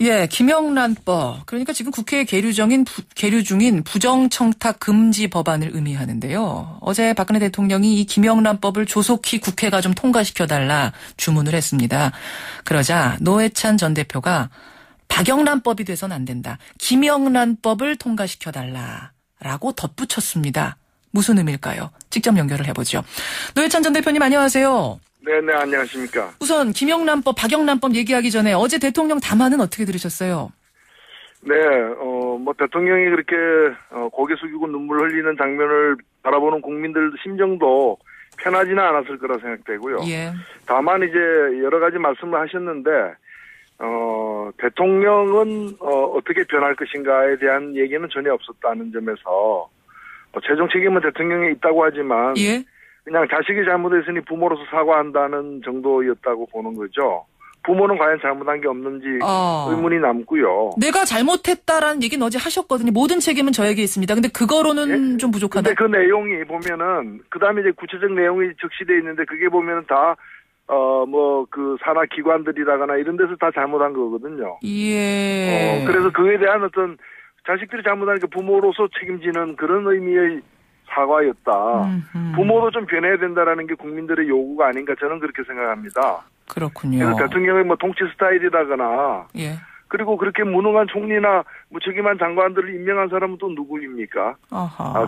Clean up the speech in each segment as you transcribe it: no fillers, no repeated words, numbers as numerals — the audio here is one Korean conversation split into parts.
예, 김영란법. 그러니까 지금 국회에 계류 중인 부정청탁 금지 법안을 의미하는데요. 어제 박근혜 대통령이 이 김영란법을 조속히 국회가 좀 통과시켜달라 주문을 했습니다. 그러자 노회찬 전 대표가 박영란법이 돼선 안 된다. 김영란법을 통과시켜달라라고 덧붙였습니다. 무슨 의미일까요? 직접 연결을 해보죠. 노회찬 전 대표님 안녕하세요. 네, 안녕하십니까. 우선 김영란법, 박영란법 얘기하기 전에 어제 대통령 담화는 어떻게 들으셨어요? 네, 대통령이 그렇게 고개 숙이고 눈물 흘리는 장면을 바라보는 국민들 심정도 편하지는 않았을 거라 생각되고요. 예. 다만 이제 여러 가지 말씀을 하셨는데 대통령은 어떻게 변할 것인가에 대한 얘기는 전혀 없었다는 점에서 최종 책임은 대통령에 있다고 하지만 예. 그냥 자식이 잘못했으니 부모로서 사과한다는 정도였다고 보는 거죠. 부모는 과연 잘못한 게 없는지 의문이 남고요. 내가 잘못했다라는 얘기는 어제 하셨거든요. 모든 책임은 저에게 있습니다. 근데 그거로는 좀 부족하다. 근데 그 내용이 보면은 그다음에 이제 구체적 내용이 적시되어 있는데 그게 보면은 다 그 산하 기관들이라거나 이런 데서 다 잘못한 거거든요. 예. 그래서 그에 대한 어떤 자식들이 잘못하니까 부모로서 책임지는 그런 의미의 사과였다. 부모도 좀 변해야 된다라는 게 국민들의 요구가 아닌가 저는 그렇게 생각합니다. 그렇군요. 그래서 대통령의 통치 스타일이라거나 예. 그리고 그렇게 무능한 총리나 무책임한 장관들을 임명한 사람은 또 누구입니까?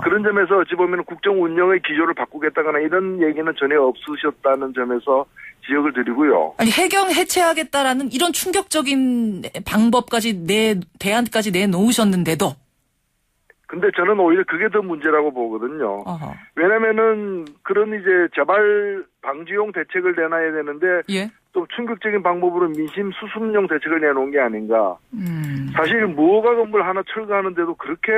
그런 점에서 어찌 보면 국정 운영의 기조를 바꾸겠다거나 이런 얘기는 전혀 없으셨다는 점에서 지적을 드리고요. 아니 해경 해체하겠다라는 이런 충격적인 방법까지 대안까지 내놓으셨는데도. 근데 저는 오히려 그게 더 문제라고 보거든요. 왜냐면은 그런 이제 재발 방지용 대책을 내놔야 되는데 예. 또 충격적인 방법으로 민심 수습용 대책을 내놓은 게 아닌가. 사실 무허가 건물 하나 철거하는데도 그렇게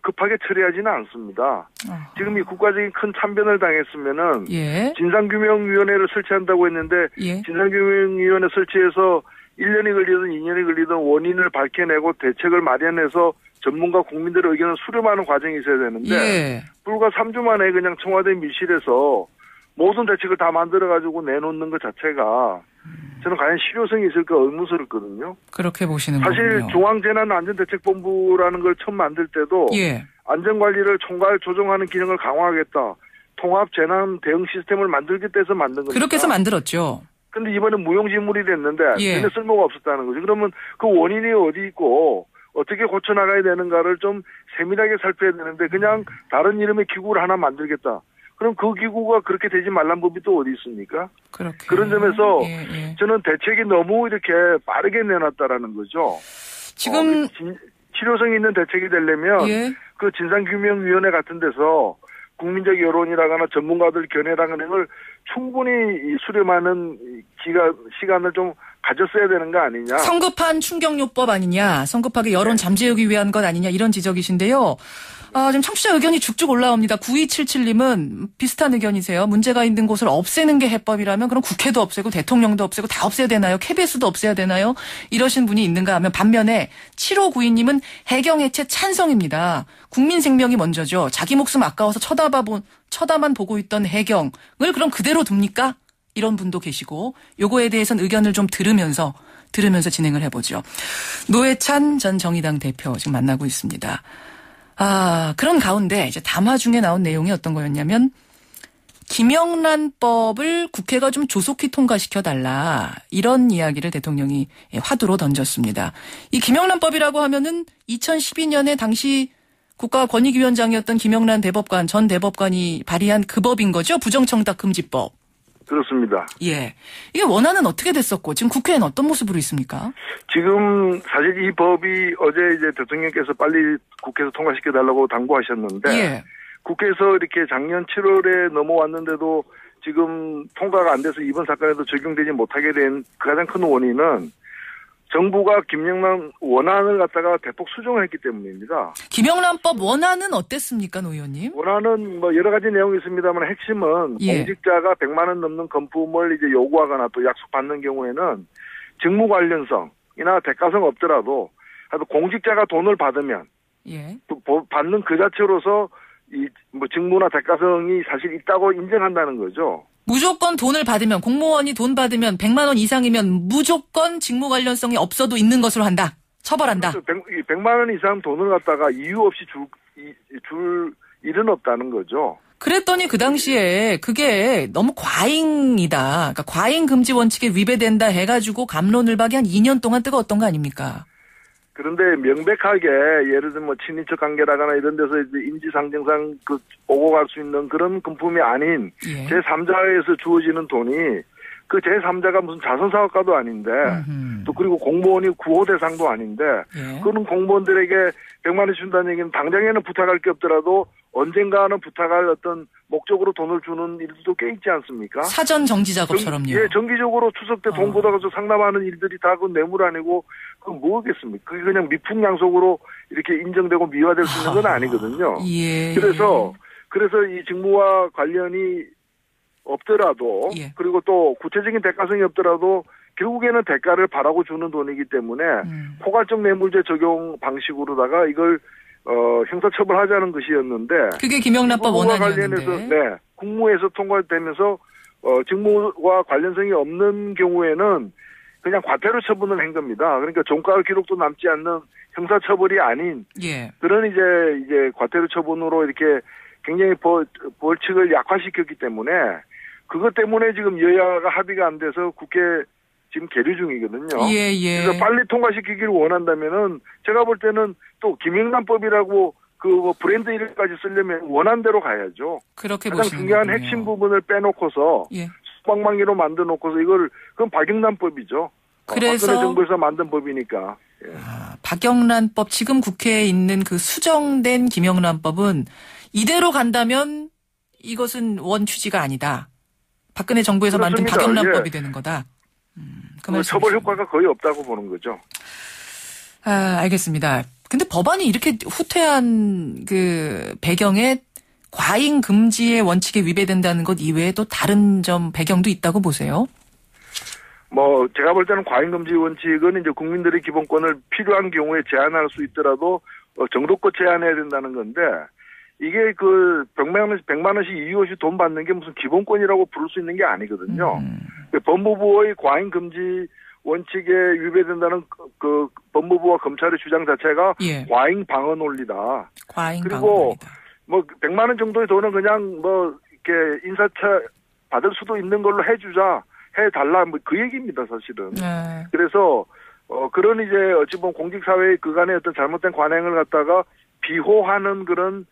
급하게 처리하지는 않습니다. 지금 이 국가적인 큰 참변을 당했으면은 예. 진상규명위원회를 설치한다고 했는데 예. 진상규명위원회 설치해서 1년이 걸리든 2년이 걸리든 원인을 밝혀내고 대책을 마련해서 전문가 국민들의 의견을 수렴하는 과정이 있어야 되는데 예. 불과 3주 만에 그냥 청와대 밀실에서 모든 대책을 다 만들어가지고 내놓는 것 자체가 저는 과연 실효성이 있을까 의문스럽거든요. 그렇게 보시는 사실 거군요. 중앙재난안전대책본부라는 걸 처음 만들 때도 예. 안전관리를 총괄 조정하는 기능을 강화하겠다. 통합재난 대응 시스템을 만들겠다 해서 만든 겁니다. 그렇게 해서 만들었죠. 근데 이번엔 무용지물이 됐는데 예. 전혀 쓸모가 없었다는 거죠. 그러면 그 원인이 어디 있고 어떻게 고쳐나가야 되는가를 좀 세밀하게 살펴야 되는데 그냥 다른 이름의 기구를 하나 만들겠다. 그럼 그 기구가 그렇게 되지 말란 법이 또 어디 있습니까? 그렇게. 그런 점에서 예. 저는 대책이 너무 이렇게 빠르게 내놨다라는 거죠. 지금 실효성이 있는 대책이 되려면 예. 그 진상규명위원회 같은 데서 국민적 여론이라거나 전문가들 견해라는 걸 충분히 수렴하는 시간을 좀 가졌어야 되는 거 아니냐. 성급한 충격요법 아니냐. 성급하게 여론 잠재우기 위한 것 아니냐. 이런 지적이신데요. 지금 청취자 의견이 쭉쭉 올라옵니다. 9277님은 비슷한 의견이세요. 문제가 있는 곳을 없애는 게 해법이라면 그럼 국회도 없애고 대통령도 없애고 다 없애야 되나요? KBS도 없애야 되나요? 이러신 분이 있는가 하면 반면에 7592님은 해경 해체 찬성입니다. 국민 생명이 먼저죠. 자기 목숨 아까워서 쳐다만 보고 있던 해경을 그럼 그대로 둡니까? 이런 분도 계시고 요거에 대해서는 의견을 좀 들으면서 진행을 해보죠. 노회찬 전 정의당 대표 지금 만나고 있습니다. 그런 가운데 이제 담화 중에 나온 내용이 어떤 거였냐면 김영란법을 국회가 좀 조속히 통과시켜달라 이런 이야기를 대통령이 화두로 던졌습니다. 이 김영란법이라고 하면은 2012년에 당시 국가권익위원장이었던 김영란 전 대법관이 발의한 그 법인 거죠? 부정청탁 금지법. 그렇습니다. 예. 이게 원안은 어떻게 됐었고 지금 국회에는 어떤 모습으로 있습니까? 지금 사실 이 법이 어제 이제 대통령께서 빨리 국회에서 통과시켜달라고 당부하셨는데 예. 국회에서 이렇게 작년 7월에 넘어왔는데도 지금 통과가 안 돼서 이번 사건에도 적용되지 못하게 된 가장 큰 원인은 정부가 김영란 원안을 갖다가 대폭 수정을 했기 때문입니다. 김영란법 원안은 어땠습니까, 노 의원님? 원안은 여러 가지 내용이 있습니다만 핵심은 예. 공직자가 100만 원 넘는 건품을 이제 요구하거나 또 약속받는 경우에는 직무 관련성이나 대가성 없더라도 공직자가 돈을 받으면 예. 또 받는 그 자체로서 이 직무나 대가성이 사실 있다고 인정한다는 거죠. 무조건 돈을 받으면 공무원이 돈 받으면 100만 원 이상이면 무조건 직무 관련성이 없어도 있는 것으로 한다. 처벌한다. 그렇죠. 100만 원 이상 돈을 갖다가 이유 없이 줄 일은 없다는 거죠. 그랬더니 그 당시에 그게 너무 과잉이다. 그러니까 과잉 금지 원칙에 위배된다 해가지고 갑론을박이 한 2년 동안 뜨거웠던 거 아닙니까? 그런데 명백하게 예를 들면 뭐 친인척 관계라거나 이런 데서 이제 인지상정상 오고 갈 수 있는 그런 금품이 아닌 예. 제3자에서 주어지는 돈이 그 제3자가 무슨 자선사업가도 아닌데 또 그리고 공무원이 구호 대상도 아닌데 예. 그런 공무원들에게 100만 원 준다는 얘기는 당장에는 부탁할 게 없더라도 언젠가는 부탁할 어떤 목적으로 돈을 주는 일도 꽤 있지 않습니까? 사전 정지 작업처럼요. 예, 정기적으로 추석 때 돈 걷어가서 상담하는 일들이 다 그 뇌물 아니고 그건 뭐겠습니까? 그게 그냥 미풍양속으로 이렇게 인정되고 미화될 수 있는 건 아니거든요. 예. 그래서 이 직무와 관련이 없더라도 예. 그리고 또 구체적인 대가성이 없더라도 결국에는 대가를 바라고 주는 돈이기 때문에 포괄적 뇌물죄 적용 방식으로다가 이걸 형사처벌하자는 것이었는데 그게 김영란법 원안이었는데. 관련해서 국무에서 통과되면서 직무와 관련성이 없는 경우에는 그냥 과태료 처분을 한 겁니다. 그러니까 종가 기록도 남지 않는 형사처벌이 아닌 예. 그런 이제 과태료 처분으로 이렇게 굉장히 벌칙을 약화시켰기 때문에 그것 때문에 지금 여야가 합의가 안 돼서 국회 지금 계류 중이거든요. 예, 예. 그래서 빨리 통과시키기를 원한다면은 제가 볼 때는 또 김영란법이라고 그 브랜드 이름까지 쓰려면 원안대로 가야죠. 그렇게 가장 보시는 중요한 거군요. 핵심 부분을 빼놓고서 예. 방망이로 만들어 놓고서 그건 박영란법이죠. 그래서 박근혜 정부에서 만든 법이니까. 예. 박영란법 지금 국회에 있는 그 수정된 김영란법은 이대로 간다면 이것은 원 취지가 아니다. 박근혜 정부에서 만든 그렇습니다. 박영란법이 예. 되는 거다. 그 처벌 효과가 거의 없다고 보는 거죠. 알겠습니다. 근데 법안이 이렇게 후퇴한 그 배경에 과잉 금지의 원칙에 위배된다는 것 이외에 또 다른 점 배경도 있다고 보세요? 제가 볼 때는 과잉금지 원칙은 이제 국민들의 기본권을 필요한 경우에 제한할 수 있더라도 정도껏 제한해야 된다는 건데 이게 100만 원씩 이유 없이 돈 받는 게 무슨 기본권이라고 부를 수 있는 게 아니거든요. 법무부의 과잉금지 원칙에 위배된다는 그 법무부와 검찰의 주장 자체가 예. 과잉 방어 논리다. 과잉 방어 그리고 논리다. 100만 원 정도의 돈은 그냥 이렇게 인사차 받을 수도 있는 걸로 해주자. 해달라, 그 얘기입니다, 사실은. 네. 그래서, 그런 이제, 어찌 보면 공직사회의 그간의 어떤 잘못된 관행을 갖다가 비호하는 그런,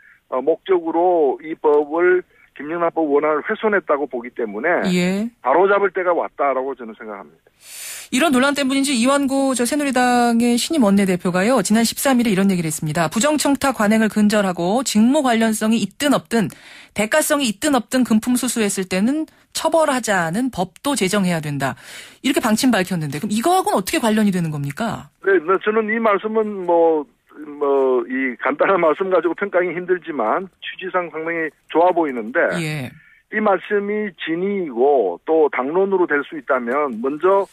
목적으로 이 법을 김영란법 원안을 훼손했다고 보기 때문에. 예. 바로잡을 때가 왔다라고 저는 생각합니다. 이런 논란 때문인지 이완구 새누리당의 신임 원내대표가요, 지난 13일에 이런 얘기를 했습니다. 부정청탁 관행을 근절하고 직무 관련성이 있든 없든 대가성이 있든 없든 금품 수수했을 때는 처벌하자는 법도 제정해야 된다. 이렇게 방침 밝혔는데 그럼 이거하고는 어떻게 관련이 되는 겁니까? 네, 저는 이 말씀은 이 간단한 말씀 가지고 평가하기 힘들지만 취지상 상당히 좋아 보이는데 예. 이 말씀이 진위이고 또 당론으로 될 수 있다면 먼저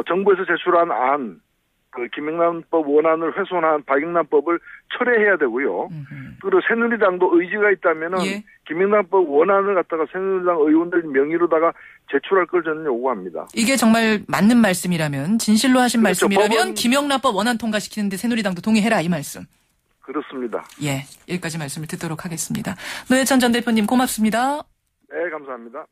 정부에서 제출한 안, 김영란법 원안을 훼손한 박영란법을 철회해야 되고요. 그리고 새누리당도 의지가 있다면은 예. 김영란법 원안을 갖다가 새누리당 의원들 명의로다가 제출할 걸 저는 요구합니다. 이게 정말 맞는 말씀이라면 진실로 하신 그렇죠. 말씀이라면 김영란법 원안 통과시키는데 새누리당도 동의해라 이 말씀. 그렇습니다. 예, 여기까지 말씀을 듣도록 하겠습니다. 노회찬 전 대표님 고맙습니다. 네, 감사합니다.